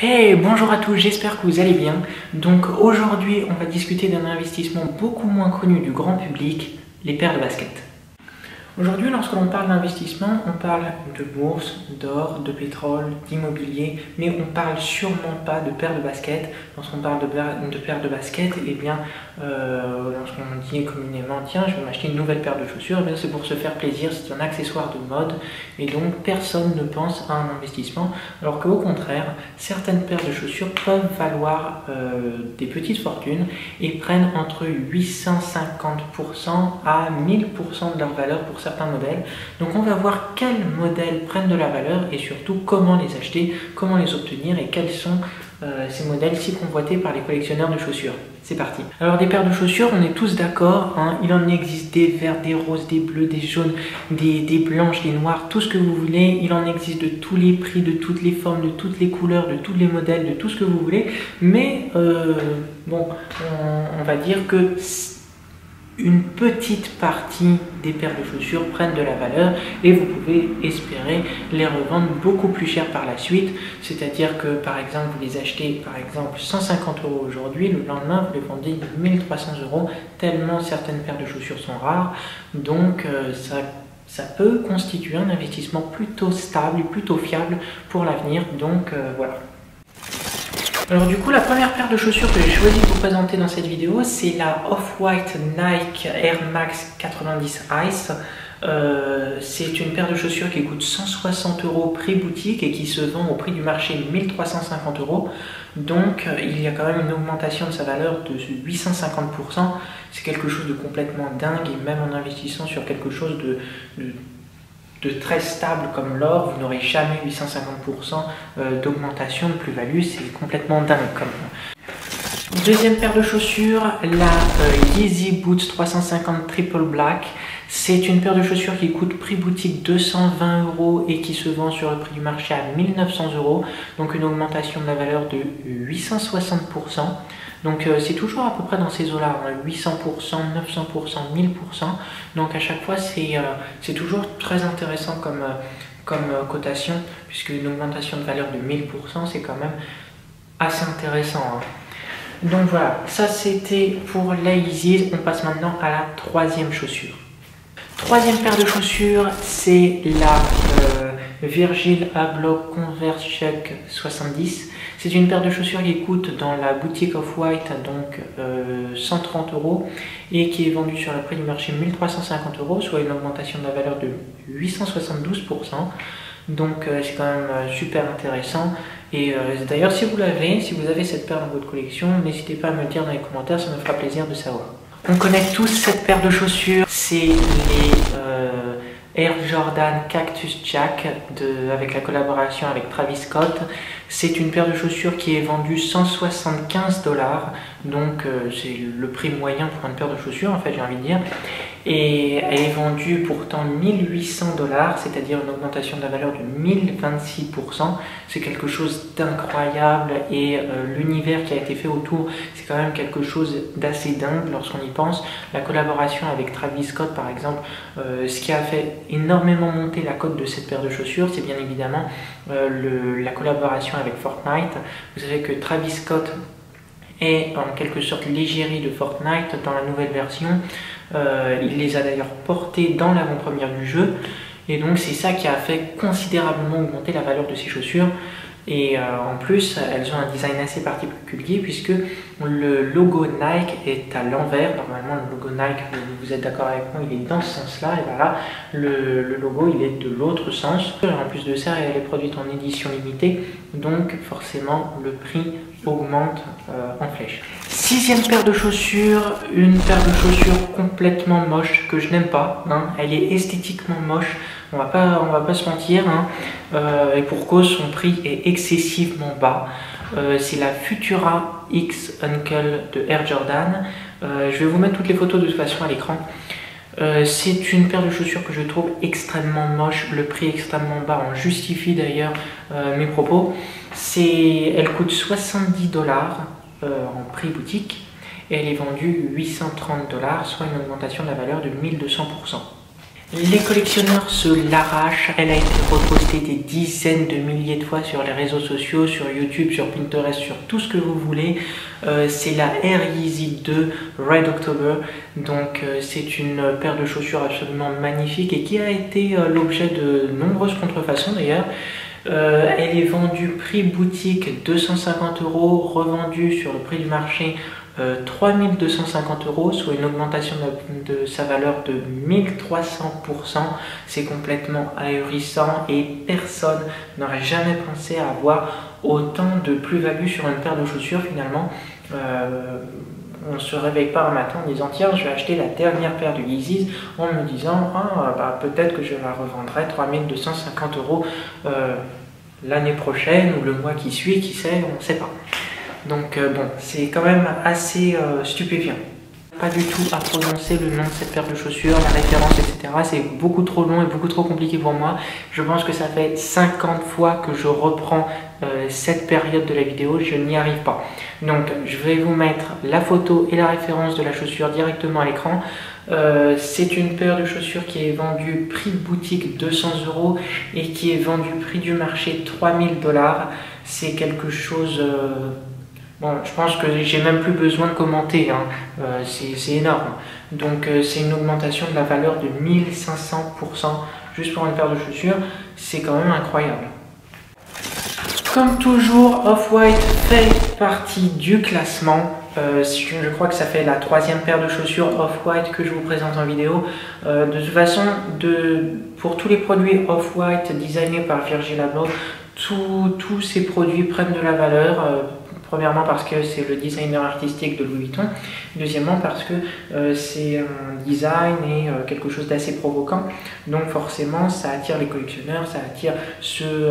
Hey, bonjour à tous, j'espère que vous allez bien. Donc aujourd'hui, on va discuter d'un investissement beaucoup moins connu du grand public, les paires de baskets. Aujourd'hui, lorsque l'on parle d'investissement, on parle de bourse, d'or, de pétrole, d'immobilier, mais on ne parle sûrement pas de paires de baskets. Lorsqu'on parle de paires de baskets, eh bien, lorsqu'on dit communément, tiens, je vais m'acheter une nouvelle paire de chaussures, eh c'est pour se faire plaisir, c'est un accessoire de mode, et donc personne ne pense à un investissement, alors qu'au contraire, certaines paires de chaussures peuvent valoir des petites fortunes et prennent entre 850% à 1000% de leur valeur pour certains modèles. Donc on va voir quels modèles prennent de la valeur et surtout comment les acheter, comment les obtenir et quels sont ces modèles si convoités par les collectionneurs de chaussures. C'est parti. Alors des paires de chaussures, on est tous d'accord, hein, il en existe des verts, des roses, des bleus, des jaunes, des blanches, des noires, tout ce que vous voulez. Il en existe de tous les prix, de toutes les formes, de toutes les couleurs, de tous les modèles, de tout ce que vous voulez. Mais bon, on va dire que une petite partie des paires de chaussures prennent de la valeur et vous pouvez espérer les revendre beaucoup plus cher par la suite. C'est-à-dire que par exemple vous les achetez par exemple 150 € aujourd'hui, le lendemain vous les vendez 1300 €, tellement certaines paires de chaussures sont rares. Donc ça peut constituer un investissement plutôt stable et plutôt fiable pour l'avenir. Donc voilà. Alors du coup, la première paire de chaussures que j'ai choisi de vous présenter dans cette vidéo, c'est la Off-White Nike Air Max 90 Ice. C'est une paire de chaussures qui coûte 160 € prix boutique et qui se vend au prix du marché 1350 €. Donc il y a quand même une augmentation de sa valeur de 850%. C'est quelque chose de complètement dingue, et même en investissant sur quelque chose de très stable comme l'or, vous n'aurez jamais 850% d'augmentation de plus-value, c'est complètement dingue comme. Deuxième paire de chaussures, la Yeezy Boots 350 Triple Black. C'est une paire de chaussures qui coûte prix boutique 220 € et qui se vend sur le prix du marché à 1900 €, donc une augmentation de la valeur de 860%. Donc c'est toujours à peu près dans ces eaux-là, 800%, 900%, 1000%. Donc à chaque fois c'est toujours très intéressant comme cotation, puisque une augmentation de valeur de 1000% c'est quand même assez intéressant, hein. Donc voilà, ça c'était pour la Yeezy. On passe maintenant à la troisième chaussure. Troisième paire de chaussures, c'est la Virgil Abloh Converse Chuck 70. C'est une paire de chaussures qui coûte dans la boutique Off-White donc 130 € et qui est vendue sur le prix du marché 1350 €, soit une augmentation de la valeur de 872%. Donc c'est quand même super intéressant. Et d'ailleurs si vous avez cette paire dans votre collection, n'hésitez pas à me le dire dans les commentaires, ça me fera plaisir de savoir. On connaît tous cette paire de chaussures, c'est les Air Jordan Cactus Jack avec la collaboration avec Travis Scott. C'est une paire de chaussures qui est vendue 175 $, donc c'est le prix moyen pour une paire de chaussures en fait, j'ai envie de dire. Et elle est vendue pourtant 1800 $, c'est-à-dire une augmentation de la valeur de 1026%. C'est quelque chose d'incroyable et l'univers qui a été fait autour, c'est quand même quelque chose d'assez dingue lorsqu'on y pense. La collaboration avec Travis Scott par exemple, ce qui a fait énormément monter la cote de cette paire de chaussures, c'est bien évidemment la collaboration avec Fortnite. Vous savez que Travis Scott est en quelque sorte l'égérie de Fortnite dans la nouvelle version. Il les a d'ailleurs portés dans l'avant-première du jeu, et donc c'est ça qui a fait considérablement augmenter la valeur de ces chaussures. Et en plus, elles ont un design assez particulier puisque le logo Nike est à l'envers. Normalement, le logo Nike, vous êtes d'accord avec moi, il est dans ce sens-là. Et voilà, le logo, il est de l'autre sens. En plus de ça, elle est produite en édition limitée. Donc forcément, le prix augmente en flèche. Sixième paire de chaussures, une paire de chaussures complètement moche que je n'aime pas, hein. Elle est esthétiquement moche. On va pas se mentir, hein. Et pour cause, son prix est excessivement bas. C'est la Futura X Uncle de Air Jordan. Je vais vous mettre toutes les photos de toute façon à l'écran. C'est une paire de chaussures que je trouve extrêmement moche, le prix extrêmement bas en justifie d'ailleurs mes propos. Elle coûte 70 $ en prix boutique et elle est vendue 830 $, soit une augmentation de la valeur de 1200%. Les collectionneurs se l'arrachent, elle a été repostée des dizaines de milliers de fois sur les réseaux sociaux, sur YouTube, sur Pinterest, sur tout ce que vous voulez. C'est la Air Yeezy 2 Red October, donc c'est une paire de chaussures absolument magnifique et qui a été l'objet de nombreuses contrefaçons d'ailleurs. Elle est vendue prix boutique 250 €, revendue sur le prix du marché 3250 €, soit une augmentation de sa valeur de 1300%. C'est complètement ahurissant et personne n'aurait jamais pensé à avoir autant de plus-value sur une paire de chaussures finalement. On ne se réveille pas un matin en disant tiens je vais acheter la dernière paire de Yeezys en me disant peut-être que je la revendrai 3250 € l'année prochaine ou le mois qui suit, qui sait, on ne sait pas. Donc bon, c'est quand même assez stupéfiant. Pas du tout à prononcer le nom de cette paire de chaussures, la référence, etc. C'est beaucoup trop long et beaucoup trop compliqué pour moi. Je pense que ça fait 50 fois que je reprends cette période de la vidéo, je n'y arrive pas. Donc je vais vous mettre la photo et la référence de la chaussure directement à l'écran. C'est une paire de chaussures qui est vendue prix boutique 200 € et qui est vendue prix du marché 3000 $. C'est quelque chose... Bon, je pense que j'ai même plus besoin de commenter, hein. C'est énorme. Donc c'est une augmentation de la valeur de 1500% juste pour une paire de chaussures. C'est quand même incroyable. Comme toujours, Off-White fait partie du classement. Je crois que ça fait la 3e paire de chaussures Off-White que je vous présente en vidéo. De toute façon, pour tous les produits Off-White designés par Virgil Abloh, tous ces produits prennent de la valeur. Premièrement parce que c'est le designer artistique de Louis Vuitton. Deuxièmement parce que c'est un design et quelque chose d'assez provoquant. Donc forcément ça attire les collectionneurs, ça attire ceux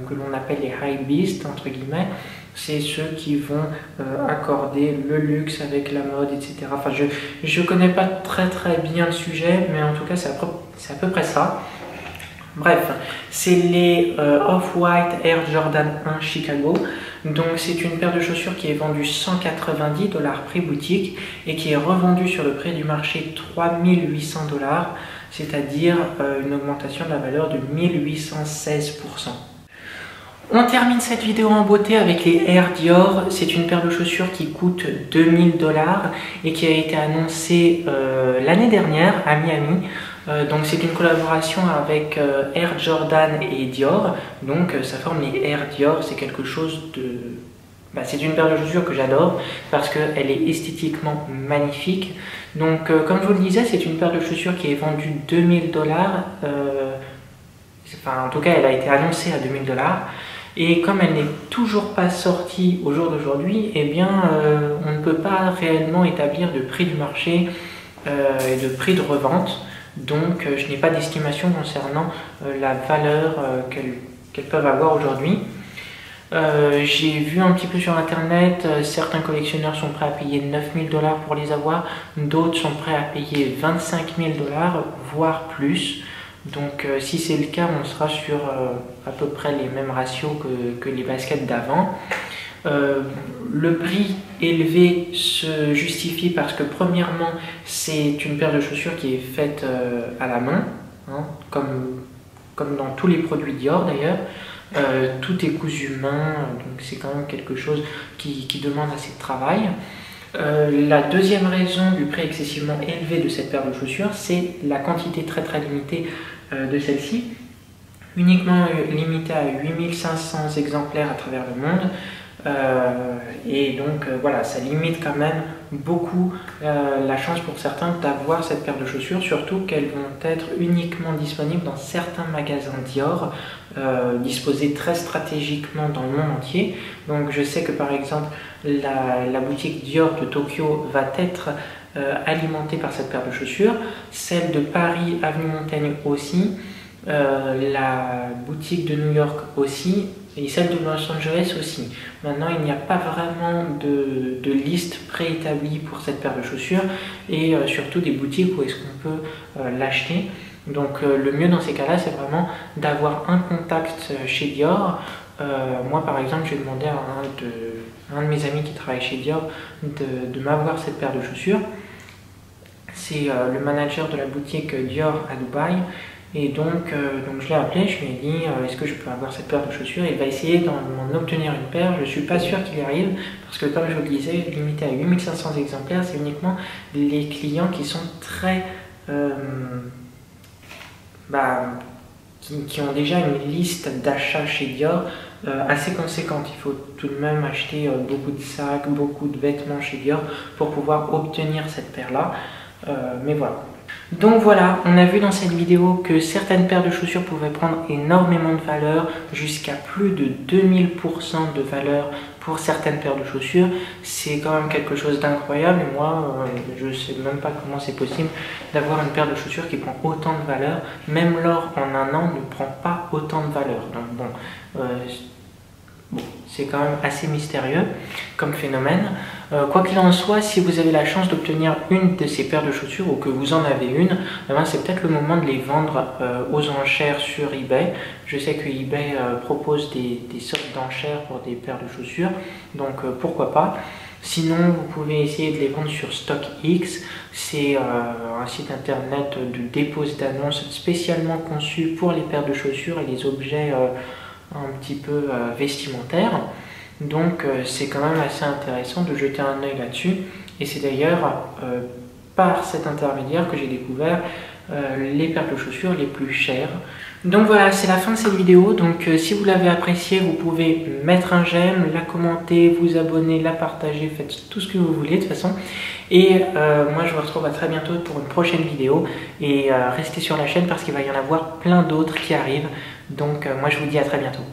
que l'on appelle les high beasts entre guillemets. C'est ceux qui vont accorder le luxe avec la mode, etc. Enfin je connais pas très bien le sujet, mais en tout cas c'est à peu près ça. Bref, c'est les Off-White Air Jordan 1 Chicago. Donc c'est une paire de chaussures qui est vendue 190 $ prix boutique et qui est revendue sur le prix du marché 3800 $, c'est-à-dire une augmentation de la valeur de 1816%. On termine cette vidéo en beauté avec les Air Dior. C'est une paire de chaussures qui coûte 2000 $ et qui a été annoncée l'année dernière à Miami. Donc c'est une collaboration avec Air Jordan et Dior, donc ça forme les Air Dior. C'est quelque chose de... c'est une paire de chaussures que j'adore parce qu'elle est esthétiquement magnifique. Donc comme je vous le disais, c'est une paire de chaussures qui est vendue 2000 $. En tout cas elle a été annoncée à 2000 $. Et comme elle n'est toujours pas sortie au jour d'aujourd'hui, eh bien on ne peut pas réellement établir de prix du marché et de prix de revente. Donc je n'ai pas d'estimation concernant la valeur qu'elles peuvent avoir aujourd'hui. J'ai vu un petit peu sur internet, certains collectionneurs sont prêts à payer 9000 $ pour les avoir, d'autres sont prêts à payer 25 000 $, voire plus. Donc si c'est le cas, on sera sur à peu près les mêmes ratios que les baskets d'avant. Le prix élevé se justifie parce que premièrement c'est une paire de chaussures qui est faite à la main, hein, comme dans tous les produits Dior d'ailleurs. Tout est cousu main, donc c'est quand même quelque chose qui demande assez de travail. La deuxième raison du prix excessivement élevé de cette paire de chaussures, c'est la quantité très limitée de celle-ci, uniquement limitée à 8500 exemplaires à travers le monde. Et donc voilà, ça limite quand même beaucoup la chance pour certains d'avoir cette paire de chaussures, surtout qu'elles vont être uniquement disponibles dans certains magasins Dior, disposés très stratégiquement dans le monde entier. Donc je sais que par exemple la boutique Dior de Tokyo va être alimentée par cette paire de chaussures, celle de Paris avenue Montaigne aussi, la boutique de New York aussi, et celle de Los Angeles aussi. Maintenant, il n'y a pas vraiment de liste préétablie pour cette paire de chaussures et surtout des boutiques où est-ce qu'on peut l'acheter. Donc le mieux dans ces cas-là, c'est vraiment d'avoir un contact chez Dior. Moi par exemple, j'ai demandé à un de mes amis qui travaille chez Dior de m'avoir cette paire de chaussures. C'est le manager de la boutique Dior à Dubaï. Et donc je l'ai appelé, je lui ai dit est-ce que je peux avoir cette paire de chaussures. Il va essayer d'en obtenir une paire. Je ne suis pas sûr qu'il y arrive parce que, comme je vous le disais, limité à 8500 exemplaires, c'est uniquement les clients qui sont très qui ont déjà une liste d'achats chez Dior assez conséquente. Il faut tout de même acheter beaucoup de sacs, beaucoup de vêtements chez Dior pour pouvoir obtenir cette paire-là. Mais voilà. Donc voilà, on a vu dans cette vidéo que certaines paires de chaussures pouvaient prendre énormément de valeur, jusqu'à plus de 2000% de valeur pour certaines paires de chaussures. C'est quand même quelque chose d'incroyable et moi, je ne sais même pas comment c'est possible d'avoir une paire de chaussures qui prend autant de valeur. Même l'or en un an ne prend pas autant de valeur. Donc bon, c'est quand même assez mystérieux comme phénomène. Quoi qu'il en soit, si vous avez la chance d'obtenir une de ces paires de chaussures ou que vous en avez une, c'est peut-être le moment de les vendre aux enchères sur eBay. Je sais que eBay propose des sortes d'enchères pour des paires de chaussures, donc pourquoi pas. Sinon, vous pouvez essayer de les vendre sur StockX. C'est un site internet de dépose d'annonces spécialement conçu pour les paires de chaussures et les objets un petit peu vestimentaires. Donc c'est quand même assez intéressant de jeter un œil là-dessus. Et c'est d'ailleurs par cet intermédiaire que j'ai découvert les paires de chaussures les plus chères. Donc voilà, c'est la fin de cette vidéo. Donc si vous l'avez appréciée, vous pouvez mettre un j'aime, la commenter, vous abonner, la partager, faites tout ce que vous voulez de toute façon. Et moi je vous retrouve à très bientôt pour une prochaine vidéo. Et restez sur la chaîne parce qu'il va y en avoir plein d'autres qui arrivent. Donc moi je vous dis à très bientôt.